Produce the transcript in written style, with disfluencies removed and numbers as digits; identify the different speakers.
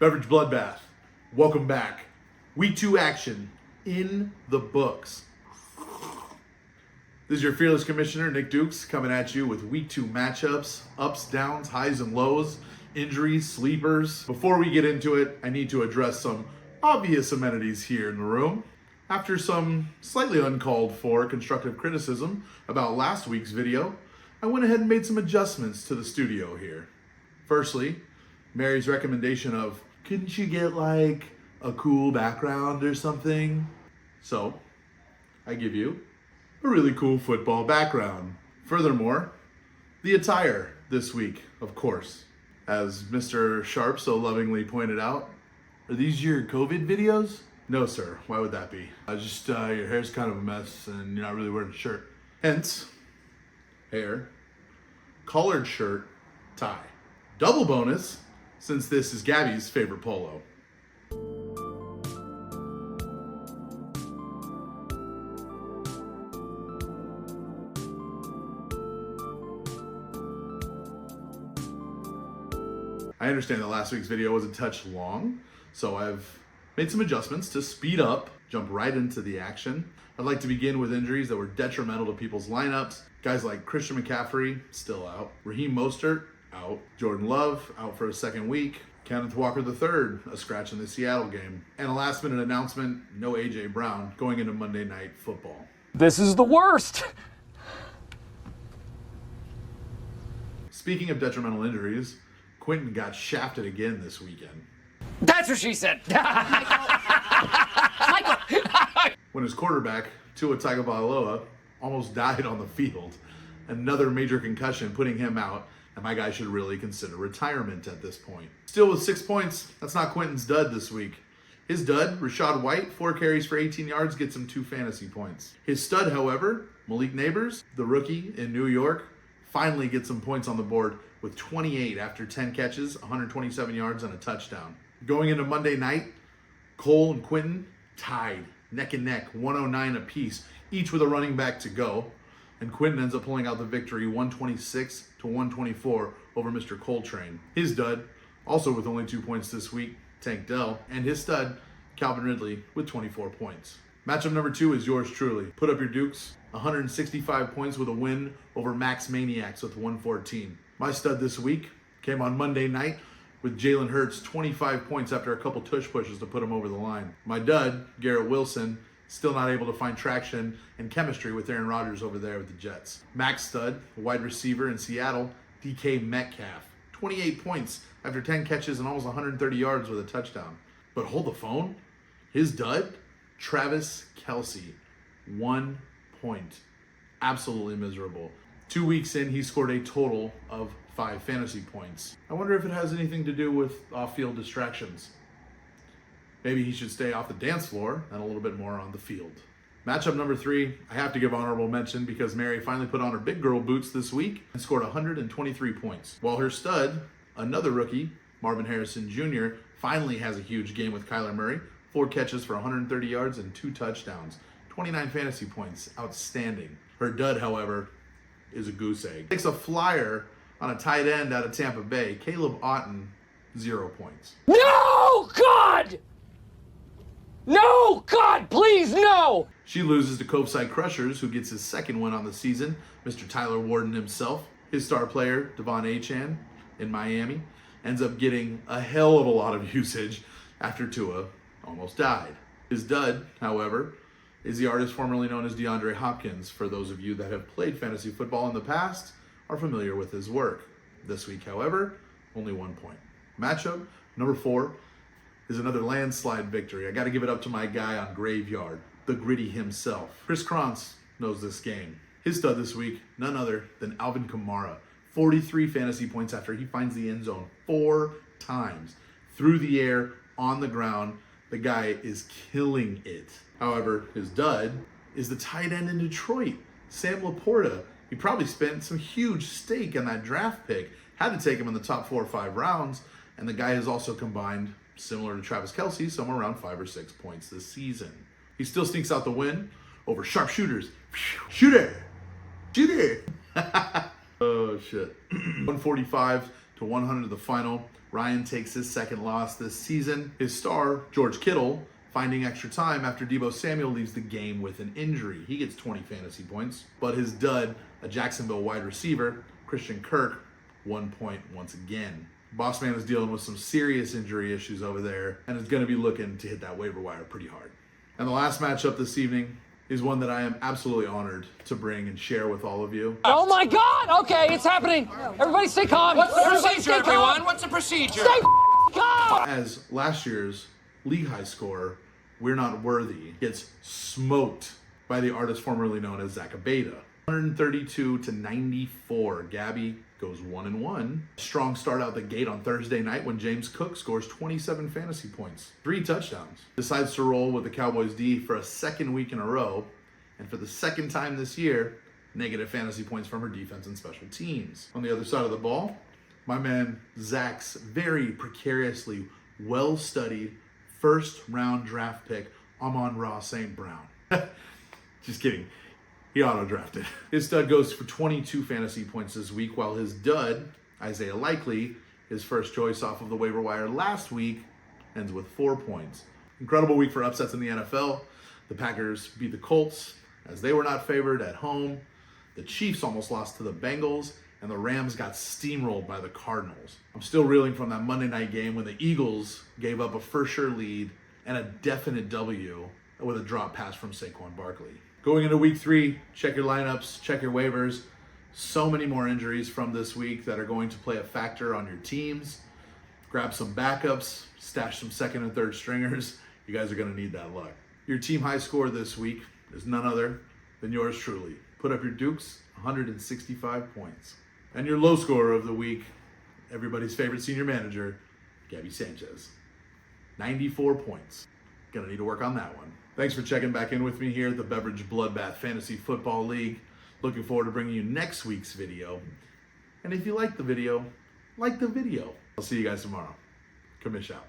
Speaker 1: Beverage Bloodbath, welcome back. Week 2 action in the books. This is your fearless commissioner, Nick Dukes, coming at you with Week 2 matchups, ups, downs, highs, and lows, injuries, sleepers. Before we get into it, I need to address some obvious amenities here in the room. After some slightly uncalled for constructive criticism about last week's video, I went ahead and made some adjustments to the studio here. Firstly, Mary's recommendation of, couldn't you get like a cool background or something? So, I give you a really cool football background. Furthermore, the attire this week, of course. As Mr. Sharp so lovingly pointed out, are these your COVID videos? No, sir. Why would that be? Your hair's kind of a mess and you're not really wearing a shirt. Hence, hair, collared shirt, tie. Double bonus, since this is Gabby's favorite polo. I understand that last week's video was a touch long, so I've made some adjustments to speed up, jump right into the action. I'd like to begin with injuries that were detrimental to people's lineups. Guys like Christian McCaffrey, still out. Raheem Mostert, out. Jordan Love, out for a second week. Kenneth Walker III, a scratch in the Seattle game. And a last minute announcement, no A.J. Brown going into Monday Night Football.
Speaker 2: This is the worst.
Speaker 1: Speaking of detrimental injuries, Quentin got shafted again this weekend.
Speaker 2: That's what she said. Michael.
Speaker 1: When his quarterback, Tua Tagovailoa, almost died on the field. Another major concussion putting him out, and my guy should really consider retirement at this point. Still with 6 points, that's not Quentin's dud this week. His dud, Rashad White, 4 carries for 18 yards, gets him 2 fantasy points. His stud, however, Malik Neighbors, the rookie in New York, finally gets some points on the board with 28 after 10 catches, 127 yards, and a touchdown. Going into Monday night, Cole and Quentin tied, neck and neck, 109 apiece, each with a running back to go. And Quentin ends up pulling out the victory 126 to 124 over Mr. Coltrane. His dud, also with only 2 points this week, Tank Dell, and his stud, Calvin Ridley, with 24 points. Matchup number 2 is yours truly. Put up your Dukes, 165 points with a win over Max Maniacs with 114. My stud this week came on Monday night with Jalen Hurts, 25 points after a couple tush pushes to put him over the line. My dud, Garrett Wilson, still not able to find traction and chemistry with Aaron Rodgers over there with the Jets. Max stud, wide receiver in Seattle, DK Metcalf, 28 points after 10 catches and almost 130 yards with a touchdown. But hold the phone, his dud, Travis Kelce, 1 point. Absolutely miserable. 2 weeks in, he scored a total of 5 fantasy points. I wonder if it has anything to do with off-field distractions. Maybe he should stay off the dance floor and a little bit more on the field. Matchup number 3, I have to give honorable mention because Mary finally put on her big girl boots this week and scored 123 points. While her stud, another rookie, Marvin Harrison Jr., finally has a huge game with Kyler Murray. 4 catches for 130 yards and 2 touchdowns. 29 fantasy points. Outstanding. Her dud, however, is a goose egg. Takes a flyer on a tight end out of Tampa Bay. Caleb Otten, 0 points.
Speaker 2: No, God! No, God, please, no!
Speaker 1: She loses to Coveside Crushers, who gets his second win on the season. Mr. Tyler Warden himself. His star player, Devon Achane, in Miami, ends up getting a hell of a lot of usage after Tua almost died. His dud, however, is the artist formerly known as DeAndre Hopkins. For those of you that have played fantasy football in the past, are familiar with his work. This week, however, only 1 point. Matchup number 4 is another landslide victory. I got to give it up to my guy on Graveyard, the Gritty himself. Chris Krantz knows this game. His stud this week, none other than Alvin Kamara. 43 fantasy points after he finds the end zone 4 times. Through the air, on the ground, the guy is killing it. However, his dud is the tight end in Detroit, Sam Laporta. He probably spent some huge stake on that draft pick. Had to take him in the top 4 or 5 rounds. And the guy has also combined, similar to Travis Kelce, somewhere around 5 or 6 points this season. He still sneaks out the win over sharpshooters. Shooter! Shooter! Oh, shit. 145 to 100 the final. Ryan takes his second loss this season. His star, George Kittle, finding extra time after Deebo Samuel leaves the game with an injury. He gets 20 fantasy points. But his dud, a Jacksonville wide receiver, Christian Kirk, 1 point once again. Bossman is dealing with some serious injury issues over there and is going to be looking to hit that waiver wire pretty hard. And the last matchup this evening is one that I am absolutely honored to bring and share with all of you.
Speaker 2: Oh my God! Okay, it's happening. Everybody stay calm.
Speaker 3: What's the
Speaker 2: Everybody
Speaker 3: procedure,
Speaker 2: stay calm.
Speaker 3: everyone? What's the procedure?
Speaker 2: Stay calm.
Speaker 1: As last year's league high scorer, We're Not Worthy, gets smoked by the artist formerly known as Zach Abeda. 132 to 94. Gabby goes 1-1. Strong start out the gate on Thursday night when James Cook scores 27 fantasy points, 3 touchdowns. Decides to roll with the Cowboys D for a second week in a row, and for the second time this year, negative fantasy points from her defense and special teams. On the other side of the ball, my man Zach's very precariously well-studied first-round draft pick, Amon-Ra St. Brown. Just kidding. He auto-drafted. His stud goes for 22 fantasy points this week, while his dud, Isaiah Likely, his first choice off of the waiver wire last week, ends with 4 points. Incredible week for upsets in the NFL. The Packers beat the Colts, as they were not favored at home. The Chiefs almost lost to the Bengals, and the Rams got steamrolled by the Cardinals. I'm still reeling from that Monday night game when the Eagles gave up a for-sure lead and a definite W with a drop pass from Saquon Barkley. Going into week 3, check your lineups, check your waivers. So many more injuries from this week that are going to play a factor on your teams. Grab some backups, stash some second and third stringers. You guys are going to need that luck. Your team high score this week is none other than yours truly. Put up your Dukes, 165 points. And your low scorer of the week, everybody's favorite senior manager, Gabby Sanchez, 94 points. Gonna need to work on that one. Thanks for checking back in with me here at the Beverage Bloodbath Fantasy Football League. Looking forward to bringing you next week's video. And if you like the video, like the video. I'll see you guys tomorrow. Commish out.